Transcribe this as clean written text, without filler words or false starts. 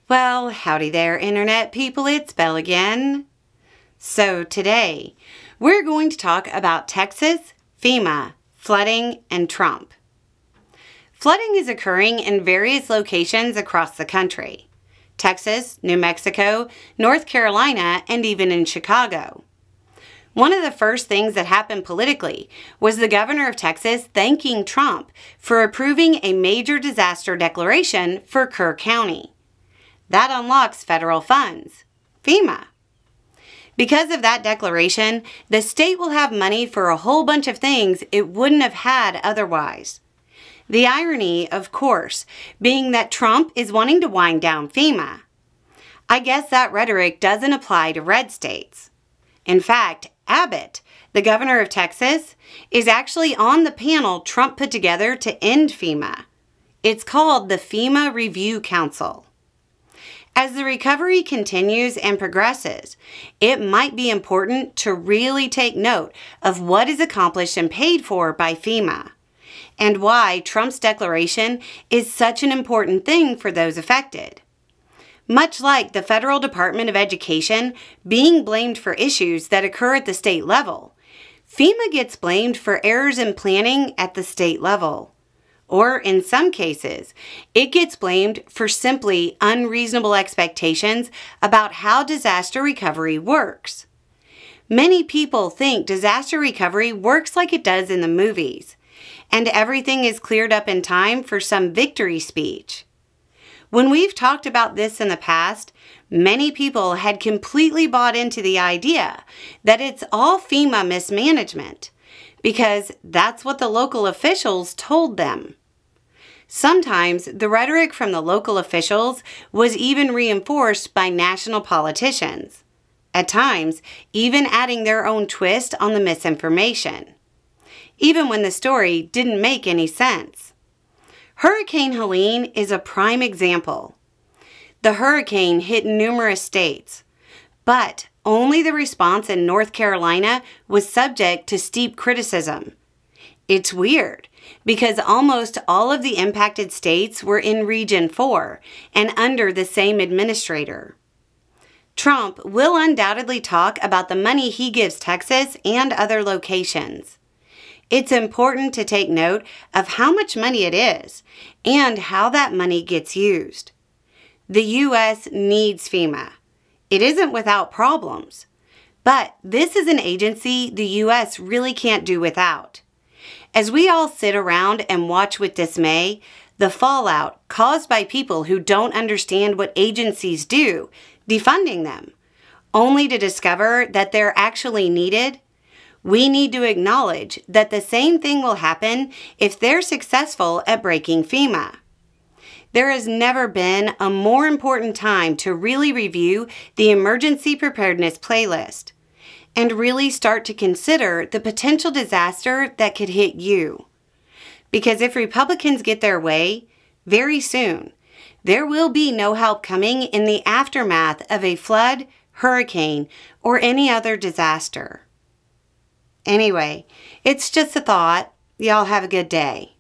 Well, howdy there, Internet people, it's Belle again. So today, we're going to talk about Texas, FEMA, flooding, and Trump. Flooding is occurring in various locations across the country. Texas, New Mexico, North Carolina, and even in Chicago. One of the first things that happened politically was the governor of Texas thanking Trump for approving a major disaster declaration for Kerr County. That unlocks federal funds, FEMA. Because of that declaration, the state will have money for a whole bunch of things it wouldn't have had otherwise. The irony, of course, being that Trump is wanting to wind down FEMA. I guess that rhetoric doesn't apply to red states. In fact, Abbott, the governor of Texas, is actually on the panel Trump put together to end FEMA. It's called the FEMA Review Council. As the recovery continues and progresses, it might be important to really take note of what is accomplished and paid for by FEMA, and why Trump's declaration is such an important thing for those affected. Much like the Federal Department of Education being blamed for issues that occur at the state level, FEMA gets blamed for errors in planning at the state level. Or, in some cases, it gets blamed for simply unreasonable expectations about how disaster recovery works. Many people think disaster recovery works like it does in the movies, and everything is cleared up in time for some victory speech. When we've talked about this in the past, many people had completely bought into the idea that it's all FEMA mismanagement, because that's what the local officials told them. Sometimes the rhetoric from the local officials was even reinforced by national politicians, at times even adding their own twist on the misinformation, even when the story didn't make any sense. Hurricane Helene is a prime example. The hurricane hit numerous states, but only the response in North Carolina was subject to steep criticism. It's weird, because almost all of the impacted states were in Region 4 and under the same administrator. Trump will undoubtedly talk about the money he gives Texas and other locations. It's important to take note of how much money it is and how that money gets used. The U.S. needs FEMA. It isn't without problems, but this is an agency the U.S. really can't do without. As we all sit around and watch with dismay, the fallout caused by people who don't understand what agencies do, defunding them, only to discover that they're actually needed, we need to acknowledge that the same thing will happen if they're successful at breaking FEMA. There has never been a more important time to really review the emergency preparedness playlist and really start to consider the potential disaster that could hit you. Because if Republicans get their way, very soon, there will be no help coming in the aftermath of a flood, hurricane, or any other disaster. Anyway, it's just a thought. Y'all have a good day.